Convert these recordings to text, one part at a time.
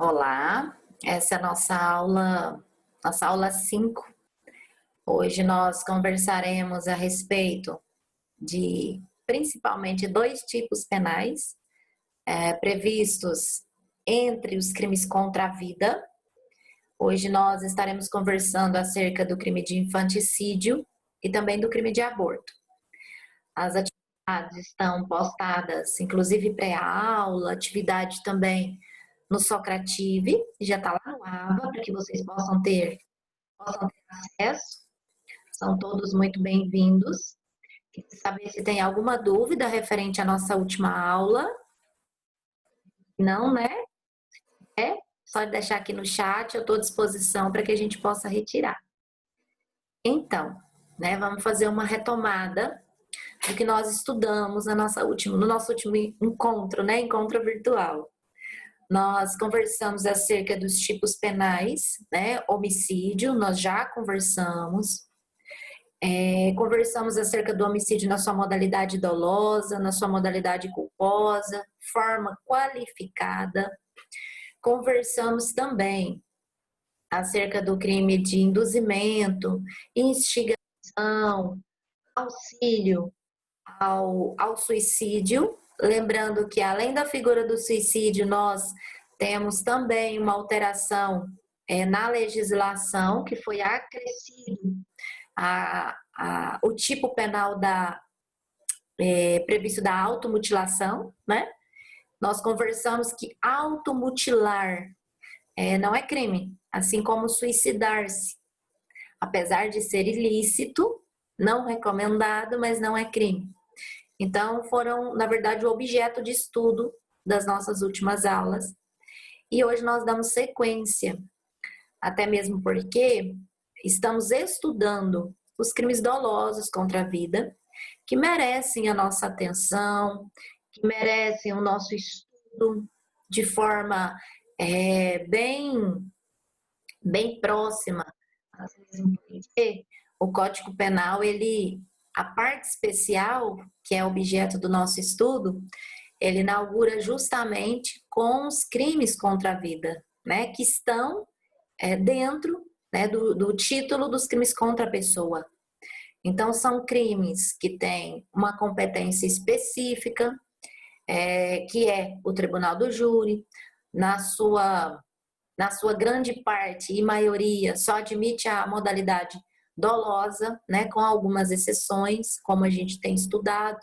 Olá, essa é a nossa aula 5. Hoje nós conversaremos a respeito de principalmente dois tipos penais previstos entre os crimes contra a vida. Hoje nós estaremos conversando acerca do crime de infanticídio e também do crime de aborto. As atividades estão postadas, inclusive pré-aula, atividade também no Socrative, já está lá no AVA, para que vocês possam ter acesso. São todos muito bem-vindos. Queria saber se tem alguma dúvida referente à nossa última aula. Não, né? É só deixar aqui no chat, eu estou à disposição para que a gente possa retirar. Então, né, vamos fazer uma retomada do que nós estudamos no nosso último encontro, né, encontro virtual. Nós conversamos acerca dos tipos penais, né? Homicídio, nós já conversamos. Conversamos acerca do homicídio na sua modalidade dolosa, na sua modalidade culposa, forma qualificada. Conversamos também acerca do crime de induzimento, instigação, auxílio ao suicídio. Lembrando que, além da figura do suicídio, nós temos também uma alteração na legislação, que foi acrescido o tipo penal previsto da automutilação, né? Nós conversamos que automutilar não é crime, assim como suicidar-se. Apesar de ser ilícito, não recomendado, mas não é crime. Então, foram, na verdade, o objeto de estudo das nossas últimas aulas. E hoje nós damos sequência, até mesmo porque estamos estudando os crimes dolosos contra a vida, que merecem a nossa atenção, que merecem o nosso estudo de forma bem próxima. Porque o Código Penal, a parte especial, que é objeto do nosso estudo, ele inaugura justamente com os crimes contra a vida, né, que estão dentro, né, do título dos crimes contra a pessoa. Então, são crimes que têm uma competência específica, que é o tribunal do júri, na sua grande parte e maioria, só admite a modalidade dolosa, né, com algumas exceções, como a gente tem estudado.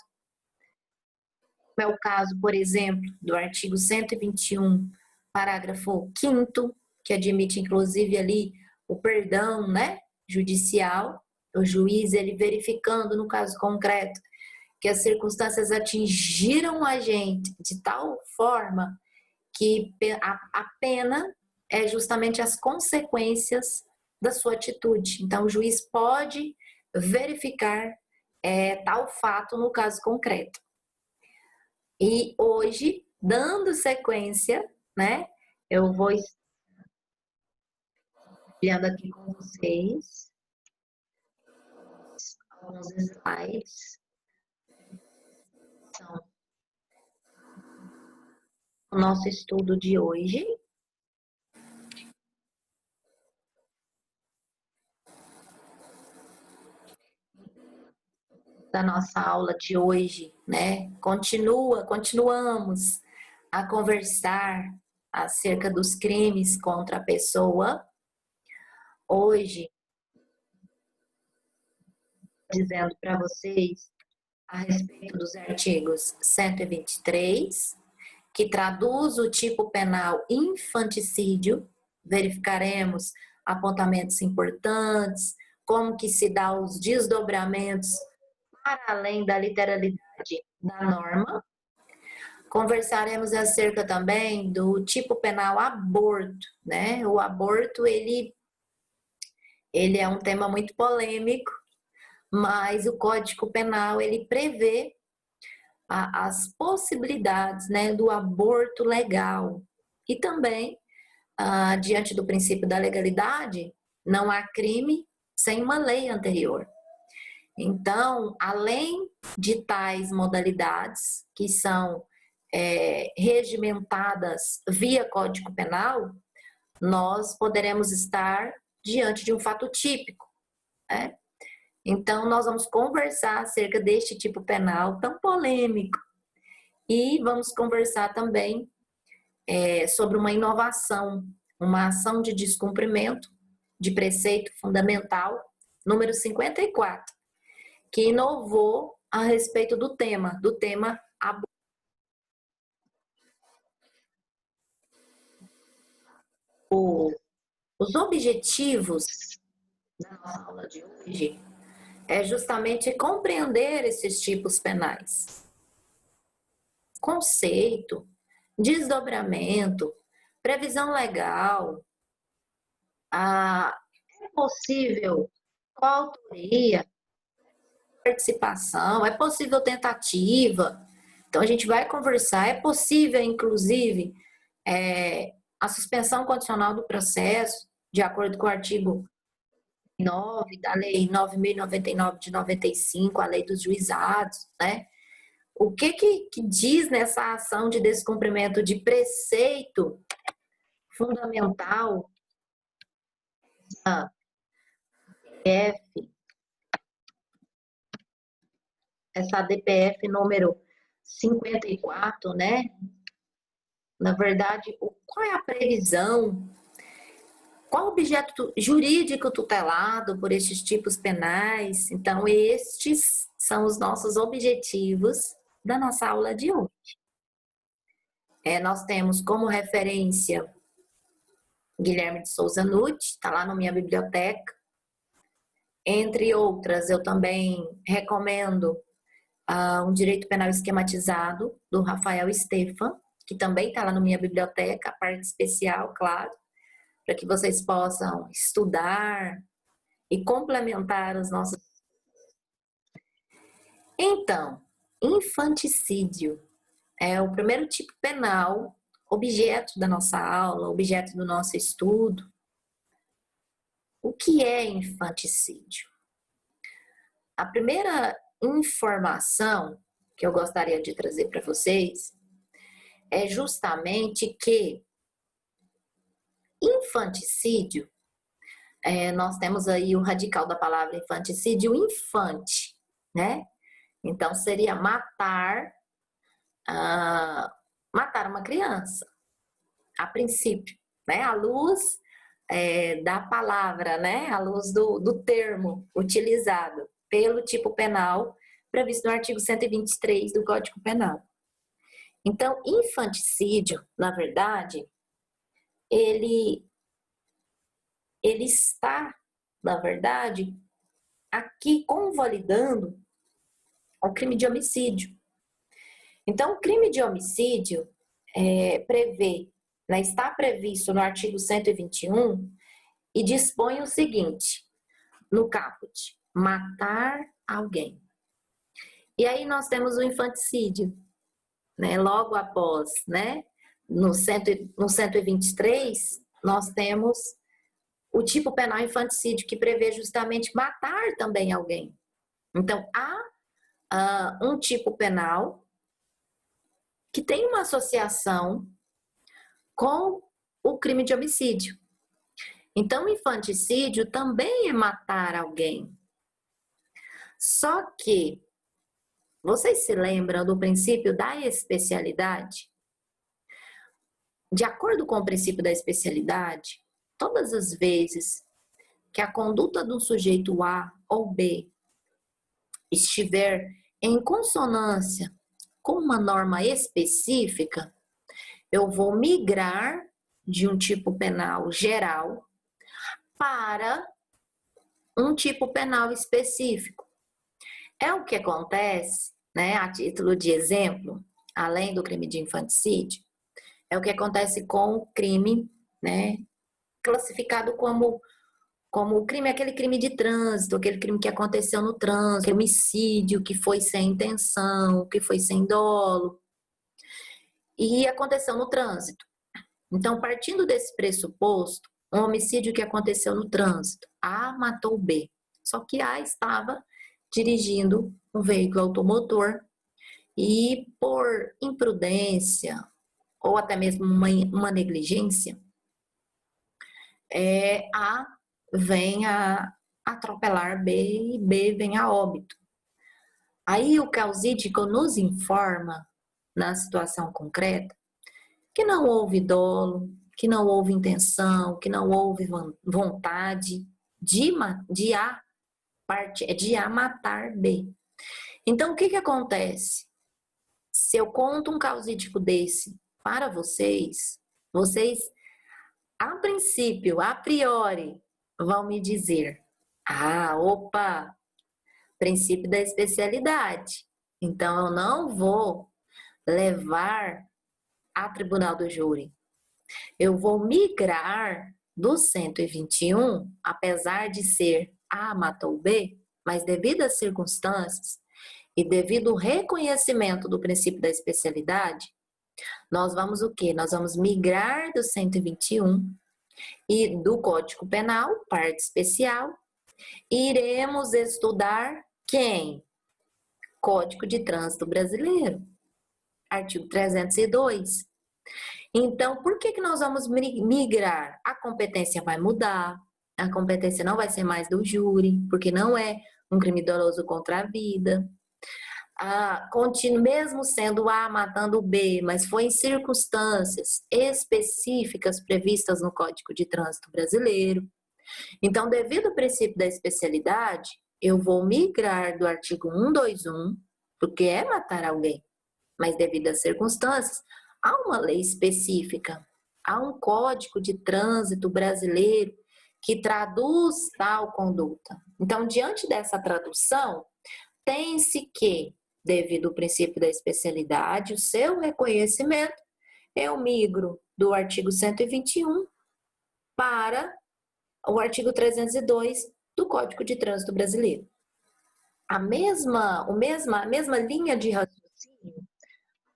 É o caso, por exemplo, do artigo 121, parágrafo 5º, que admite, inclusive, ali o perdão, né, judicial, o juiz, ele verificando, no caso concreto, que as circunstâncias atingiram o agente de tal forma que a pena é justamente as consequências da sua atitude. Então, o juiz pode verificar tal fato no caso concreto. E hoje, dando sequência, né, eu vou olhando aqui com vocês alguns slides. Então, o nosso estudo de hoje. Da nossa aula de hoje, né? Continuamos a conversar acerca dos crimes contra a pessoa. Hoje, dizendo para vocês a respeito dos artigos 123, que traduz o tipo penal infanticídio. Verificaremos apontamentos importantes, como que se dá os desdobramentos para além da literalidade da norma. Conversaremos acerca também do tipo penal aborto, né? O aborto, ele é um tema muito polêmico, mas o Código Penal, ele prevê as possibilidades, né, do aborto legal. E também, diante do princípio da legalidade, não há crime sem uma lei anterior. Então, além de tais modalidades, que são regimentadas via Código Penal, nós poderemos estar diante de um fato típico, né? Então, nós vamos conversar acerca deste tipo penal tão polêmico e vamos conversar também sobre uma inovação, uma ação de descumprimento de preceito fundamental número 54, que inovou a respeito do tema abuso. Os objetivos da nossa aula de hoje é justamente compreender esses tipos penais. Conceito, desdobramento, previsão legal, é possível coautoria, participação, é possível tentativa. Então, a gente vai conversar, é possível, inclusive, a suspensão condicional do processo, de acordo com o artigo 9 da Lei 9.099 de 95, a Lei dos Juizados, né? O que diz nessa ação de descumprimento de preceito fundamental, essa DPF número 54, né? Na verdade, qual é a previsão? Qual o objeto jurídico tutelado por estes tipos penais? Então, estes são os nossos objetivos da nossa aula de hoje. Nós temos como referência Guilherme de Souza Nutt, está lá na minha biblioteca. Entre outras, eu também recomendo um Direito Penal Esquematizado, do Rafael Stefan, que também está lá na minha biblioteca, a parte especial, claro, para que vocês possam estudar e complementar os nossos. Então, infanticídio é o primeiro tipo penal, objeto da nossa aula, objeto do nosso estudo. O que é infanticídio? A primeira informação que eu gostaria de trazer para vocês é justamente que infanticídio, nós temos aí o radical da palavra infanticídio, infante, né? Então, seria matar uma criança, a princípio, né? À luz da palavra, né? À luz do termo utilizado pelo tipo penal previsto no artigo 123 do Código Penal. Então, infanticídio, na verdade, ele está, na verdade, aqui convalidando o crime de homicídio. Então, o crime de homicídio prevê, né, está previsto no artigo 121 e dispõe o seguinte, no caput, matar alguém. E aí nós temos o infanticídio, né, logo após, né, no 123, nós temos o tipo penal infanticídio, que prevê justamente matar também alguém. Então, há um tipo penal que tem uma associação com o crime de homicídio. Então, o infanticídio também é matar alguém. Só que, vocês se lembram do princípio da especialidade? De acordo com o princípio da especialidade, todas as vezes que a conduta do sujeito A ou B estiver em consonância com uma norma específica, eu vou migrar de um tipo penal geral para um tipo penal específico. É o que acontece, né, a título de exemplo, além do crime de infanticídio, é o que acontece com o crime, né, classificado como crime, aquele crime de trânsito, aquele crime que aconteceu no trânsito, homicídio, que foi sem intenção, que foi sem dolo, e aconteceu no trânsito. Então, partindo desse pressuposto, um homicídio que aconteceu no trânsito, A matou B, só que A estava dirigindo um veículo automotor e por imprudência ou até mesmo uma negligência, A vem a atropelar B e B vem a óbito. Aí o causídico nos informa, na situação concreta, que não houve dolo, que não houve intenção, que não houve vontade de A matar B. Então, o que acontece? Se eu conto um causídico desse para vocês, a princípio, a priori, vão me dizer: opa, princípio da especialidade. Então, eu não vou levar a tribunal do júri. Eu vou migrar do 121, apesar de ser A matou B, mas devido às circunstâncias e devido ao reconhecimento do princípio da especialidade, nós vamos o quê? Nós vamos migrar do 121 e do Código Penal, parte especial, iremos estudar quem? Código de Trânsito Brasileiro, artigo 302. Então, por que nós vamos migrar? A competência vai mudar, a competência não vai ser mais do júri, porque não é um crime doloso contra a vida. Mesmo sendo A matando B, mas foi em circunstâncias específicas previstas no Código de Trânsito Brasileiro. Então, devido ao princípio da especialidade, eu vou migrar do artigo 121, porque é matar alguém, mas devido às circunstâncias, há uma lei específica, há um Código de Trânsito Brasileiro que traduz tal conduta. Então, diante dessa tradução, tem-se que, devido ao princípio da especialidade, o seu reconhecimento, eu migro do artigo 121 para o artigo 302 do Código de Trânsito Brasileiro. A mesma linha de raciocínio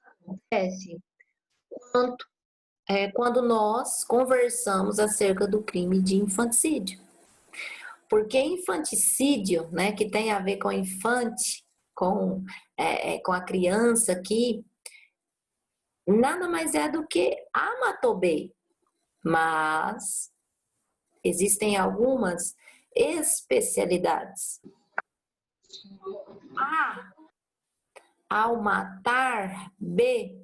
acontece quando nós conversamos acerca do crime de infanticídio. Porque infanticídio, né, que tem a ver com infante, com a criança aqui, nada mais é do que A matou B. Mas existem algumas especialidades. Ao matar B,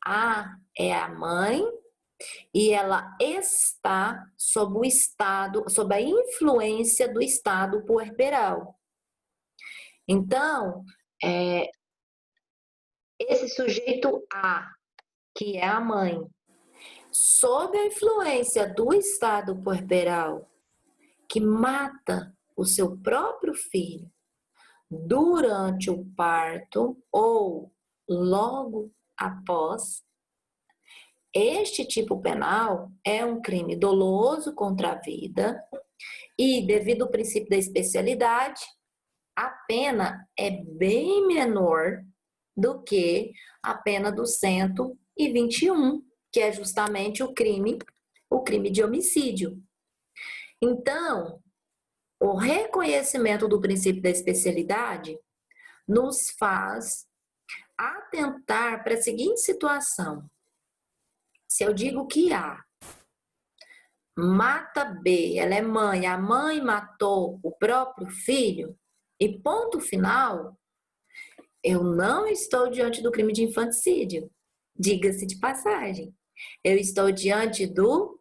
A é a mãe e ela está sob a influência do estado puerperal. Então, esse sujeito A, que é a mãe, sob a influência do estado puerperal, que mata o seu próprio filho durante o parto ou logo após, este tipo penal é um crime doloso contra a vida e, devido ao princípio da especialidade, a pena é bem menor do que a pena do 121, que é justamente o crime de homicídio. Então, o reconhecimento do princípio da especialidade nos faz atentar para a seguinte situação. Se eu digo que A mata B, ela é mãe, a mãe matou o próprio filho, e ponto final, eu não estou diante do crime de infanticídio, diga-se de passagem. Eu estou diante do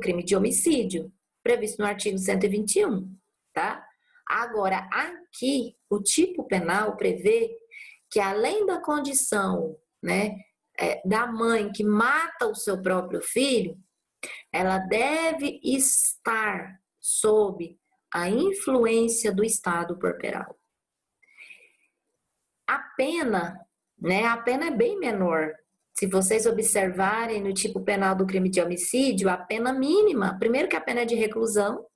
crime de homicídio, previsto no artigo 121, tá? Agora, aqui, o tipo penal prevê que, além da condição, né, da mãe que mata o seu próprio filho, ela deve estar sob a influência do estado puerperal. A pena é bem menor. Se vocês observarem no tipo penal do crime de homicídio, a pena mínima, primeiro que a pena é de reclusão,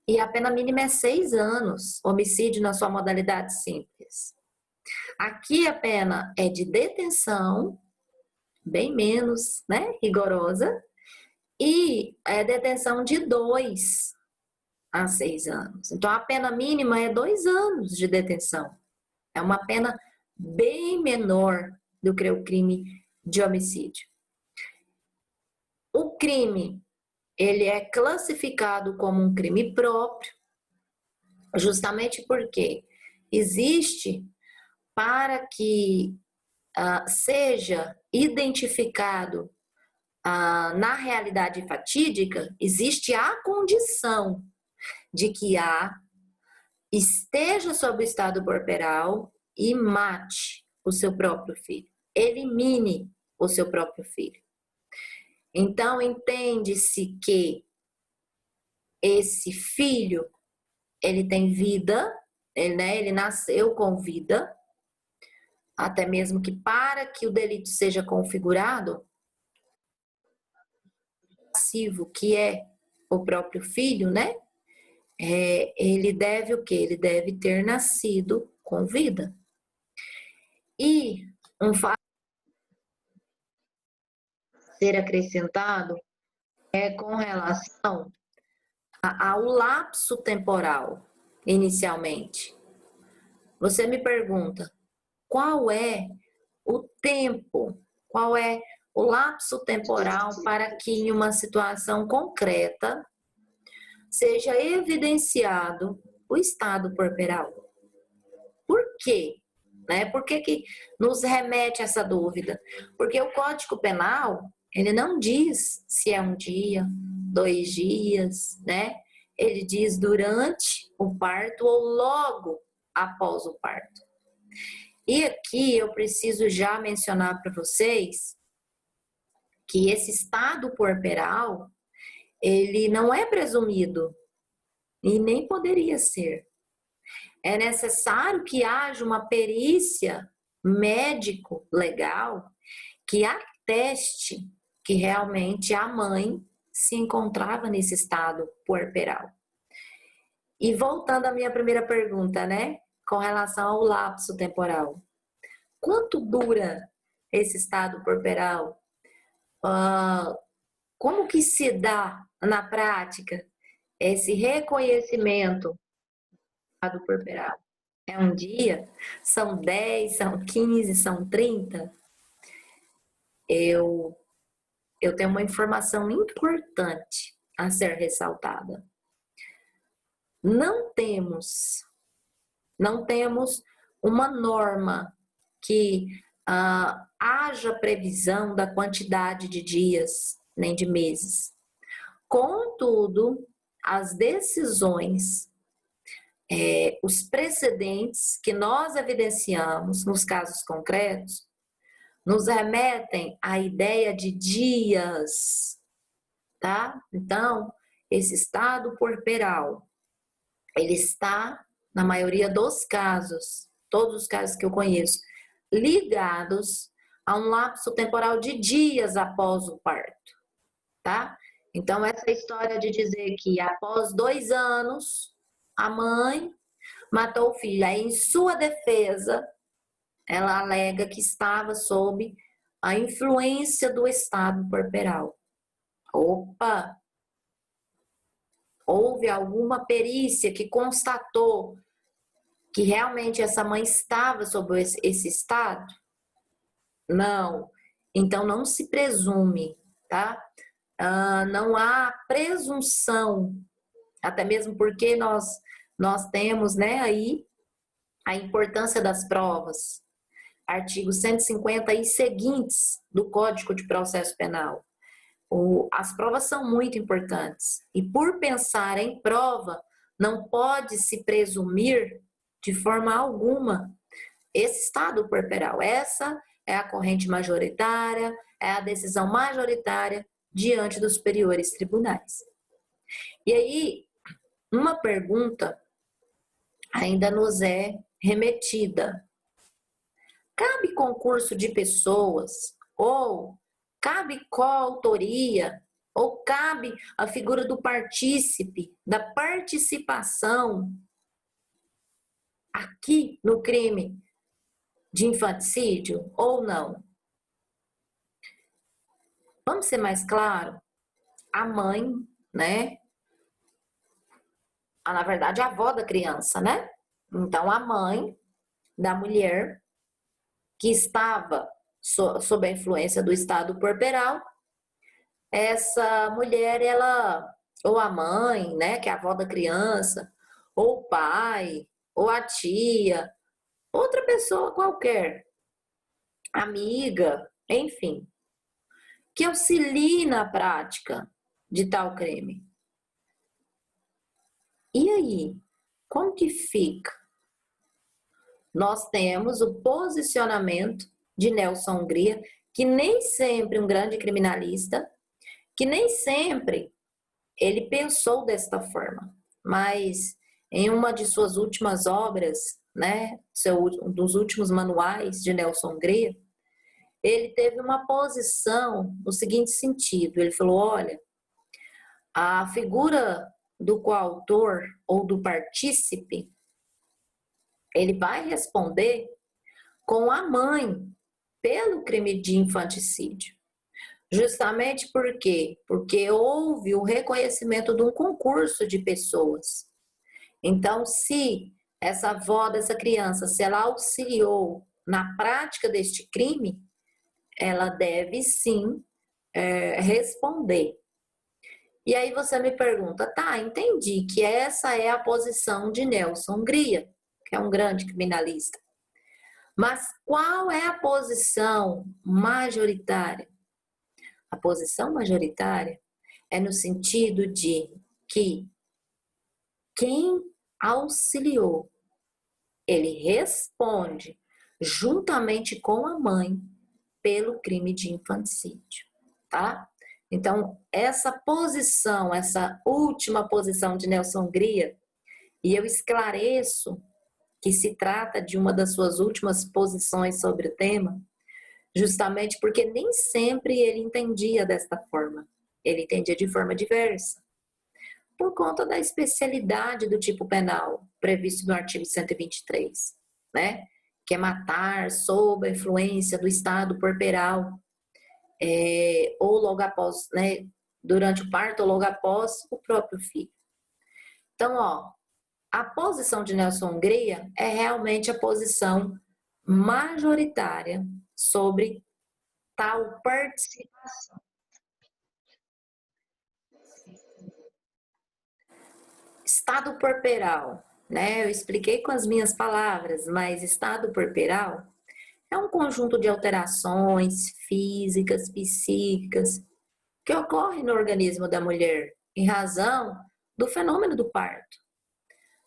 e a pena mínima é 6 anos, homicídio na sua modalidade simples. Aqui a pena é de detenção, bem menos, né, rigorosa, e é detenção de 2 a 6 anos. Então, a pena mínima é 2 anos de detenção. É uma pena bem menor do que o crime de homicídio. O crime, ele é classificado como um crime próprio, justamente porque existe, para que seja identificado na realidade fatídica, existe a condição de que A esteja sob o estado puerperal e mate o seu próprio filho, elimine o seu próprio filho. Então, entende-se que esse filho, ele tem vida, ele nasceu com vida, até mesmo que para que o delito seja configurado, passivo, que é o próprio filho, né? Ele deve o quê? Ele deve ter nascido com vida. E um fato a ser acrescentado é com relação ao lapso temporal, inicialmente. Você me pergunta, qual é o tempo, qual é o lapso temporal para que em uma situação concreta seja evidenciado o estado puerperal? Por quê? Por que nos remete essa dúvida? Porque o Código Penal, ele não diz se é um dia, 2 dias, né? Ele diz durante o parto ou logo após o parto. E aqui eu preciso já mencionar para vocês que esse estado puerperal, ele não é presumido e nem poderia ser. É necessário que haja uma perícia médico-legal que ateste que realmente a mãe se encontrava nesse estado puerperal. E voltando à minha primeira pergunta, né? Com relação ao lapso temporal. Quanto dura esse estado puerperal? Como que se dá na prática esse reconhecimento do estado puerperal? É um dia? São 10, são 15, são 30? Eu tenho uma informação importante a ser ressaltada. Não temos uma norma que haja previsão da quantidade de dias, nem de meses. Contudo, as decisões, os precedentes que nós evidenciamos nos casos concretos, nos remetem à ideia de dias, tá? Então, esse estado puerperal, ele está, na maioria dos casos, todos os casos que eu conheço, ligados a um lapso temporal de dias após o parto, tá? Então, essa história de dizer que após 2 anos, a mãe matou o filho, aí em sua defesa, ela alega que estava sob a influência do estado puerperal. Opa! Houve alguma perícia que constatou que realmente essa mãe estava sob esse estado? Não. Então não se presume, tá? Não há presunção, até mesmo porque nós temos, né, aí a importância das provas. Artigo 150 e seguintes do Código de Processo Penal. As provas são muito importantes. E por pensar em prova, não pode se presumir de forma alguma esse estado puerperal. Essa é a corrente majoritária, é a decisão majoritária diante dos superiores tribunais. E aí, uma pergunta ainda nos é remetida. Cabe concurso de pessoas ou cabe coautoria, ou cabe a figura do partícipe, da participação aqui no crime de infanticídio ou não? Vamos ser mais claro? A mãe, né? Na verdade, a avó da criança, né? Então, a mãe da mulher, que estava sob a influência do estado puerperal, essa mulher, ela, ou a mãe, né, que é a avó da criança, ou o pai, ou a tia, outra pessoa qualquer, amiga, enfim, que auxilie na prática de tal crime. E aí, como que fica? Nós temos o posicionamento de Nelson Hungria, que nem sempre um grande criminalista, que nem sempre ele pensou desta forma, mas em uma de suas últimas obras, né, um dos últimos manuais de Nelson Hungria, ele teve uma posição no seguinte sentido, ele falou, olha, a figura do coautor ou do partícipe, ele vai responder com a mãe pelo crime de infanticídio. Justamente por quê? Porque houve o reconhecimento de um concurso de pessoas. Então, se essa avó dessa criança, se ela auxiliou na prática deste crime, ela deve sim responder. E aí você me pergunta, tá, entendi que essa é a posição de Nelson Hungria, que é um grande criminalista. Mas qual é a posição majoritária? A posição majoritária é no sentido de que quem auxiliou, ele responde juntamente com a mãe pelo crime de infanticídio, tá? Então, essa posição, essa última posição de Nelson Hungria, e eu esclareço que se trata de uma das suas últimas posições sobre o tema, justamente porque nem sempre ele entendia desta forma. Ele entendia de forma diversa, por conta da especialidade do tipo penal previsto no artigo 123, né? Que é matar sob a influência do estado puerperal, ou logo após, né? Durante o parto ou logo após o próprio filho. Então, ó, a posição de Nelson Hungria é realmente a posição majoritária sobre tal participação. Estado puerperal, né? Eu expliquei com as minhas palavras, mas estado puerperal é um conjunto de alterações físicas, psíquicas, que ocorrem no organismo da mulher em razão do fenômeno do parto.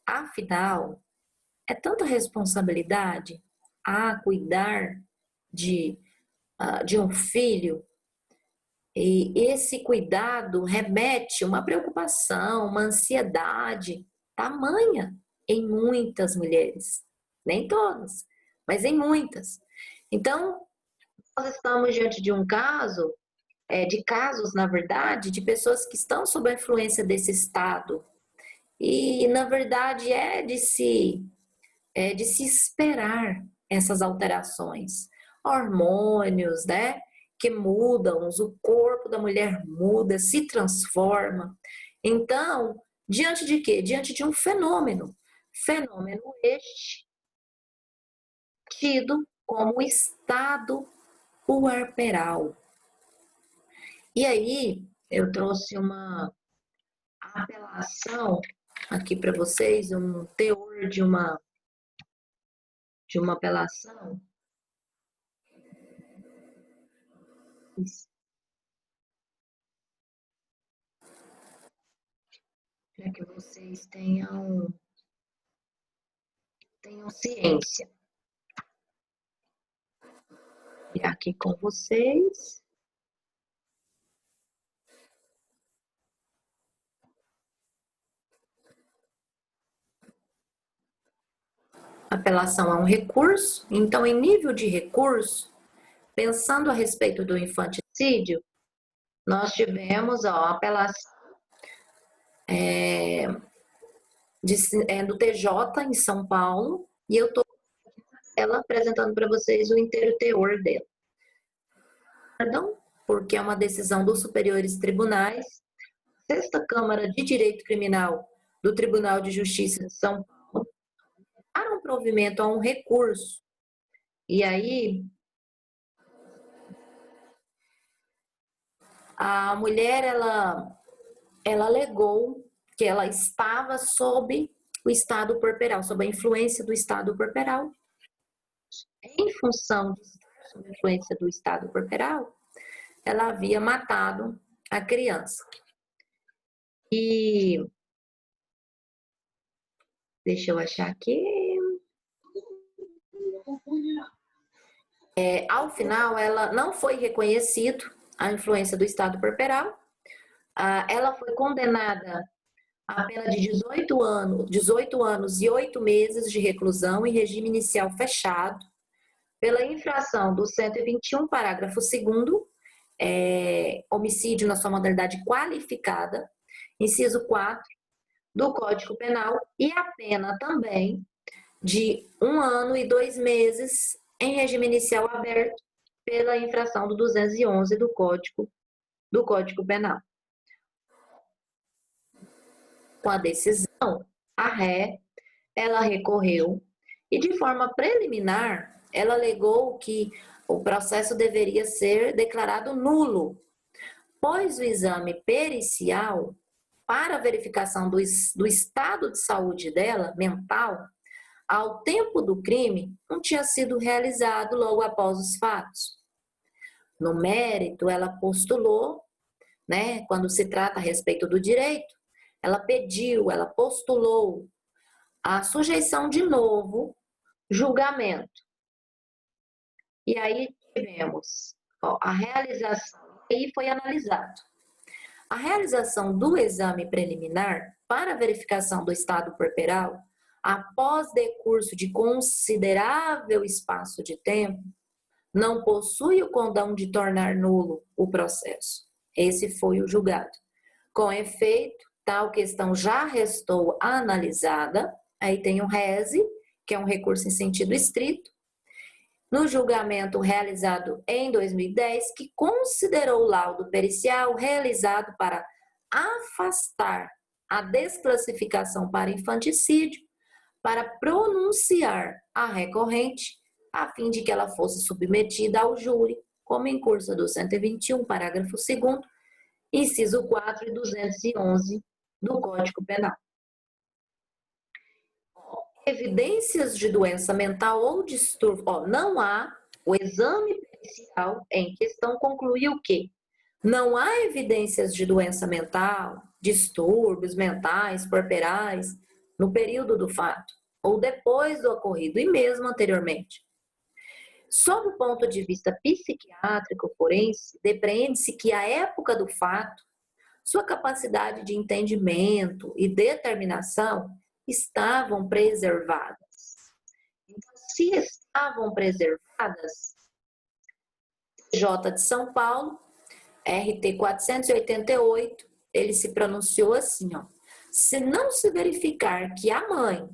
Afinal, é tanta responsabilidade a cuidar de, de um filho, e esse cuidado remete uma preocupação, uma ansiedade tamanha em muitas mulheres. Nem todas, mas em muitas. Então, nós estamos diante de um caso, de casos, na verdade, de pessoas que estão sob a influência desse estado. E, na verdade, de se esperar essas alterações. Hormônios, né? Que mudam, o corpo da mulher muda, se transforma. Então, diante de quê? Diante de um fenômeno. Fenômeno este tido como estado puerperal. E aí, eu trouxe uma apelação aqui para vocês, um teor de uma apelação. Para que vocês tenham ciência. E aqui com vocês. Apelação a um recurso. Então, em nível de recurso, pensando a respeito do infanticídio, nós tivemos a apelação do TJ em São Paulo, e eu estou apresentando para vocês o inteiro teor dela. Perdão, porque é uma decisão dos superiores tribunais, Sexta Câmara de Direito Criminal do Tribunal de Justiça de São Paulo, para um provimento a um recurso. E aí, a mulher, ela alegou que ela estava sob o estado puerperal, sob a influência do estado puerperal. Em função de estar sob a influência do estado puerperal, ela havia matado a criança. E deixa eu achar aqui. Ao final, ela não foi reconhecido a influência do estado puerperal. Ela foi condenada a pena de 18 anos e 8 meses de reclusão em regime inicial fechado pela infração do 121, parágrafo 2º, homicídio na sua modalidade qualificada, inciso 4 do Código Penal, e a pena também de 1 ano e 2 meses em regime inicial aberto pela infração do 211 do Código Penal. Com a decisão, a ré, ela recorreu e, de forma preliminar, ela alegou que o processo deveria ser declarado nulo, pois o exame pericial para verificação do estado de saúde dela, mental, ao tempo do crime, não tinha sido realizado logo após os fatos. No mérito, ela postulou, né, quando se trata a respeito do direito, ela postulou a sujeição de novo julgamento. E aí tivemos a realização, e foi analisado. A realização do exame preliminar para verificação do estado puerperal, após decurso de considerável espaço de tempo, não possui o condão de tornar nulo o processo. Esse foi o julgado. Com efeito, tal questão já restou analisada, aí tem o rese, que é um recurso em sentido estrito, no julgamento realizado em 2010, que considerou o laudo pericial realizado para afastar a desclassificação para infanticídio, para pronunciar a recorrente, a fim de que ela fosse submetida ao júri, como em curso do 121, parágrafo 2º, inciso 4 e 211 do Código Penal. Evidências de doença mental ou distúrbio, não há, o exame pericial em questão concluiu que não há evidências de doença mental, distúrbios mentais, puerperais, no período do fato, ou depois do ocorrido, e mesmo anteriormente. Sob o ponto de vista psiquiátrico forense, depreende-se que à época do fato, sua capacidade de entendimento e determinação estavam preservadas. Então, se estavam preservadas, J de São Paulo, RT 488, ele se pronunciou assim, se não se verificar que a mãe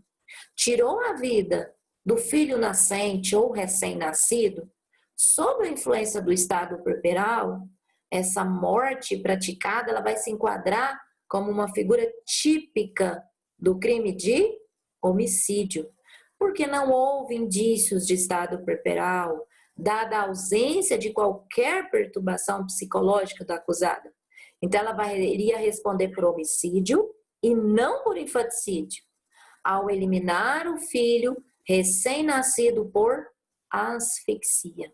tirou a vida do filho nascente ou recém-nascido, sob a influência do estado puerperal, essa morte praticada, ela vai se enquadrar como uma figura típica do crime de homicídio, porque não houve indícios de estado puerperal, dada a ausência de qualquer perturbação psicológica da acusada. Então, ela iria responder por homicídio e não por infanticídio, ao eliminar o filho recém-nascido por asfixia.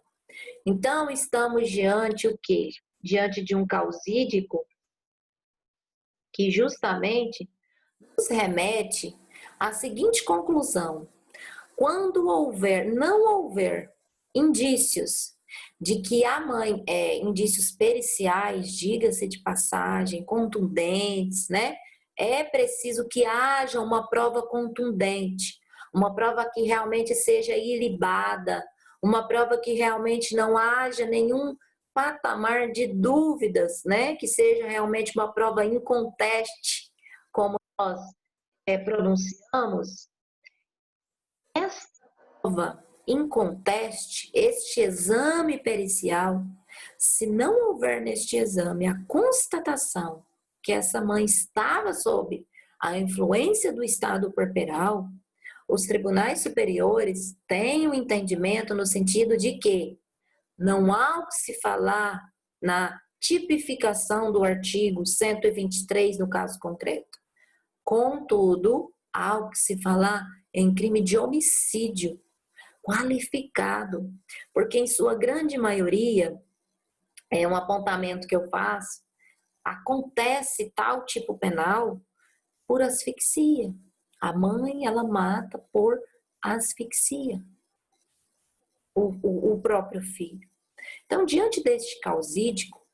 Então, estamos diante o quê? Diante de um causídico que justamente nos remete à seguinte conclusão: quando não houver indícios de que a mãe, indícios periciais, diga-se de passagem, contundentes, né? É preciso que haja uma prova contundente, uma prova que realmente seja ilibada, uma prova que realmente não haja nenhum patamar de dúvidas, né? Que seja realmente uma prova inconteste, como nós pronunciamos. Essa prova inconteste, este exame pericial, se não houver neste exame a constatação que essa mãe estava sob a influência do estado puerperal, Os tribunais superiores têm um entendimento no sentido de que não há o que se falar na tipificação do artigo 123 no caso concreto. Contudo, há o que se falar em crime de homicídio qualificado, porque em sua grande maioria, é um apontamento que eu faço, acontece tal tipo penal por asfixia. A mãe, ela mata por asfixia o próprio filho. Então, diante deste causídico,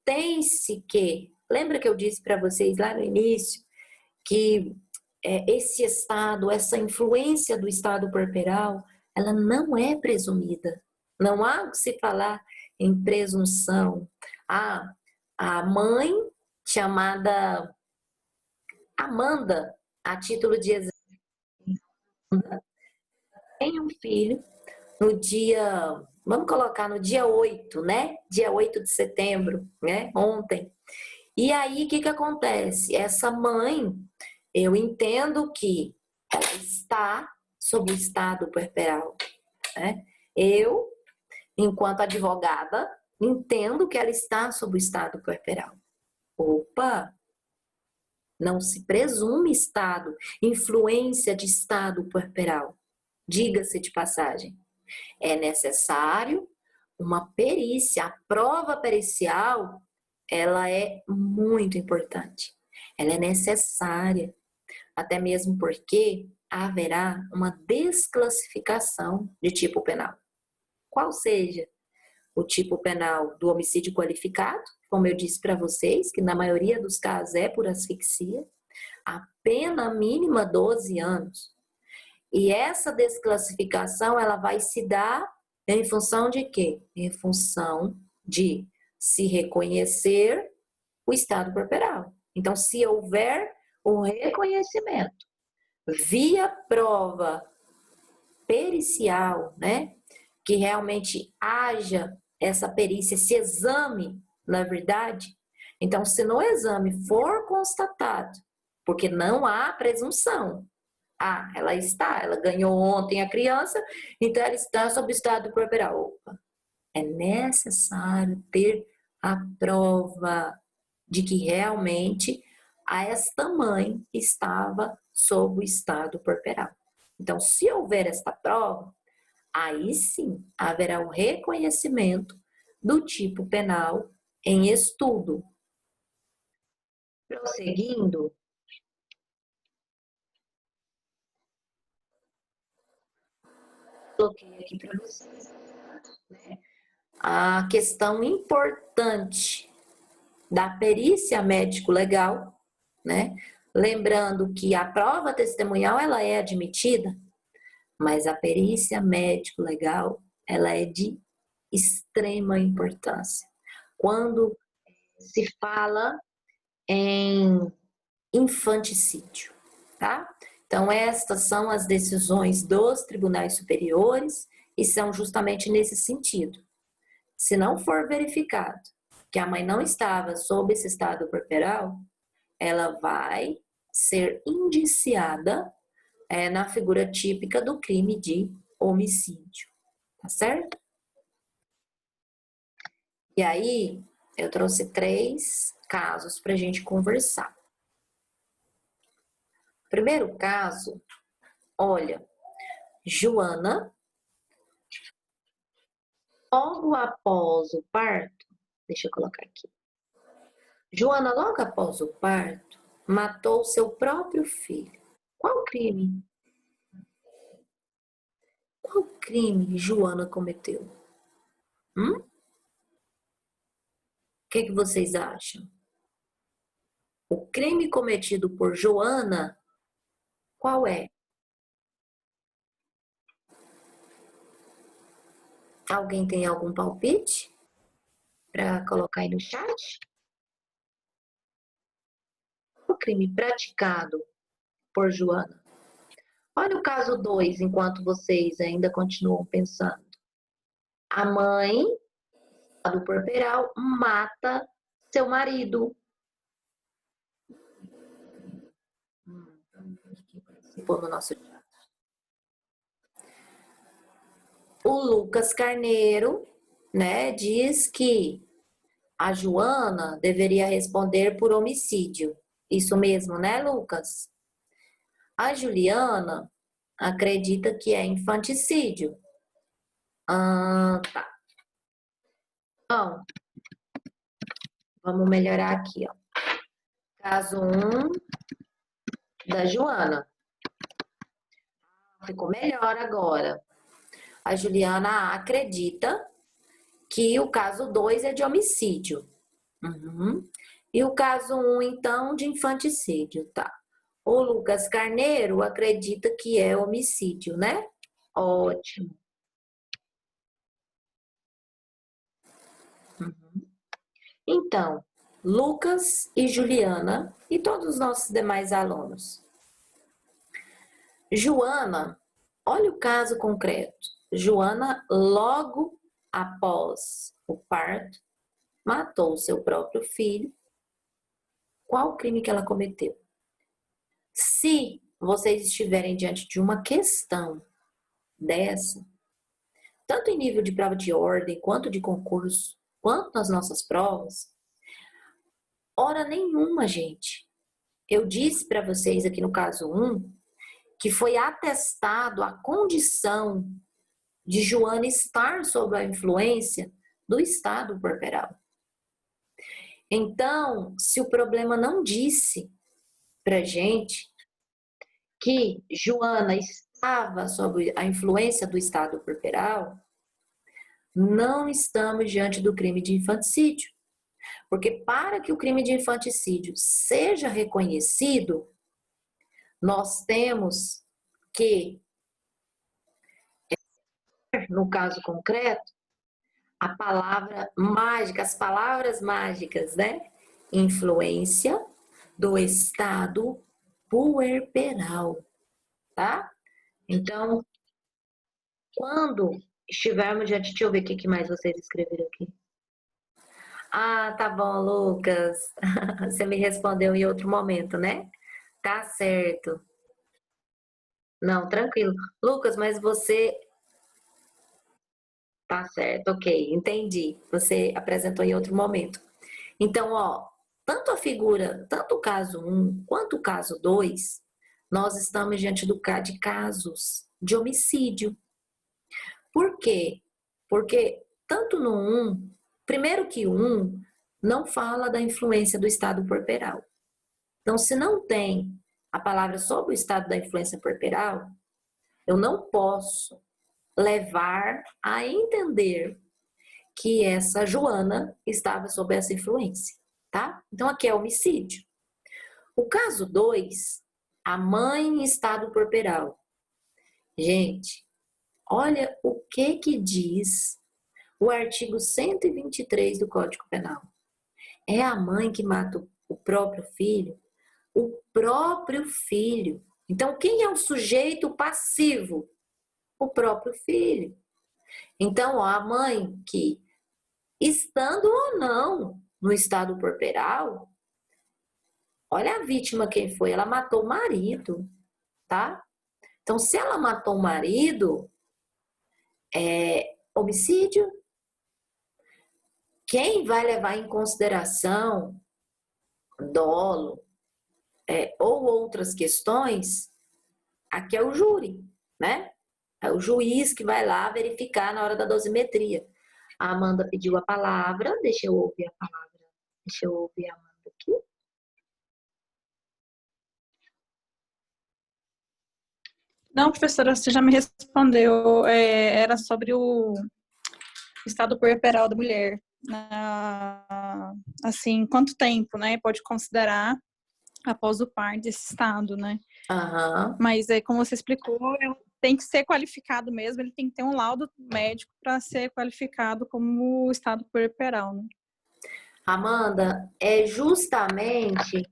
tem-se que, lembra que eu disse para vocês lá no início, que esse estado, essa influência do estado puerperal, ela não é presumida. Não há o que se falar em presunção. A mãe, chamada Amanda, a título de exemplo, tem um filho no dia, vamos colocar no dia 8, né? Dia 8 de setembro, né? Ontem. E aí, o que acontece? Essa mãe, eu entendo que ela está sob o estado puerperal, né? Eu, enquanto advogada, entendo que ela está sob o estado puerperal. Opa! Não se presume estado, influência de estado puerperal. Diga-se de passagem. É necessário uma perícia. A prova pericial, ela é muito importante. Ela é necessária, até mesmo porque haverá uma desclassificação de tipo penal. Qual seja o tipo penal do homicídio qualificado, como eu disse para vocês, que na maioria dos casos é por asfixia, a pena mínima 12 anos. E essa desclassificação, ela vai se dar em função de quê? Em função de se reconhecer o estado corporal. Então, se houver o reconhecimento via prova pericial, né, que realmente haja essa perícia, esse exame, na verdade, então, se no exame for constatado, porque não há presunção, ela ganhou ontem a criança, então ela está sob estado corporal. Opa, é necessário ter a prova de que realmente esta mãe estava sob o estado corporal. Então, se houver esta prova, aí sim haverá o reconhecimento do tipo penal em estudo. Prosseguindo, coloquei aqui para vocês, né, a questão importante da perícia médico-legal, né? Lembrando que a prova testemunhal ela é admitida, mas a perícia médico-legal ela é de extrema importância. Quando se fala em infanticídio, tá? Então, estas são as decisões dos tribunais superiores e são justamente nesse sentido. Se não for verificado que a mãe não estava sob esse estado corporal, ela vai ser indiciada na figura típica do crime de homicídio, tá certo? E aí, eu trouxe 3 casos para a gente conversar. Primeiro caso, olha, Joana, logo após o parto, deixa eu colocar aqui. Joana, logo após o parto, matou seu próprio filho. Qual crime? Qual crime Joana cometeu? O que vocês acham? O crime cometido por Joana, qual é? Alguém tem algum palpite para colocar aí no chat? O crime praticado por Joana. Olha o caso 2, enquanto vocês ainda continuam pensando. A mãe do porperal mata seu marido. Participou no nosso chat. o Lucas Carneiro, né, diz que a Joana deveria responder por homicídio. Isso mesmo, né, Lucas? A Juliana acredita que é infanticídio. Tá. Então, vamos melhorar aqui, ó. Caso 1 da Joana. Ficou melhor agora. A Juliana acredita que o caso 2 é de homicídio. Uhum. E o caso 1, então, de infanticídio, tá? O Lucas Carneiro acredita que é homicídio, né? Ótimo. Uhum. Então, Lucas e Juliana e todos os nossos demais alunos. Joana, olha o caso concreto. Joana, logo após o parto, matou seu próprio filho. Qual o crime que ela cometeu? Se vocês estiverem diante de uma questão dessa, tanto em nível de prova de ordem, quanto de concurso, quanto nas nossas provas, hora nenhuma, gente. Eu disse para vocês aqui no caso 1 que foi atestado a condição de Joana estar sob a influência do estado corporal. Então, se o problema não disse para gente que Joana estava sob a influência do estado corporal, não estamos diante do crime de infanticídio. Porque para que o crime de infanticídio seja reconhecido, nós temos que, no caso concreto, a palavra mágica, as palavras mágicas, né? Influência do estado puerperal, tá? Então, quando estivermos diante, deixa eu ver o que mais vocês escreveram aqui. Ah, tá bom, Lucas. Você me respondeu em outro momento, né? Tá certo. Não, tranquilo. Lucas, mas você. Tá certo, ok, entendi. Você apresentou em outro momento. Então, ó, tanto a figura, tanto o caso 1 quanto o caso 2, nós estamos diante de casos de homicídio. Por quê? Porque tanto no 1, primeiro que o 1 não fala da influência do estado corporal. Então, se não tem a palavra sobre o estado da influência corporal, eu não posso levar a entender que essa Joana estava sob essa influência, tá? Então, aqui é homicídio. O caso 2, a mãe em estado corporal. Gente, olha o que diz o artigo 123 do Código Penal. É a mãe que mata o próprio filho? O próprio filho. Então, quem é o sujeito passivo? O próprio filho. Então, ó, a mãe que, estando ou não no estado corporal, olha a vítima quem foi, ela matou o marido, tá? Então, se ela matou o marido, é homicídio. Quem vai levar em consideração dolo ou outras questões, aqui é o júri, né? É o juiz que vai lá verificar na hora da dosimetria. A Amanda pediu a palavra, deixa eu ouvir a palavra, deixa eu ouvir a Amanda aqui. Não, professora, você já me respondeu. Era sobre o estado puerperal da mulher. Assim, quanto tempo, né, pode considerar após o parto desse estado, né? Aham. Mas, como você explicou, tem que ser qualificado mesmo, ele tem que ter um laudo médico para ser qualificado como estado puerperal, né? Amanda, é justamente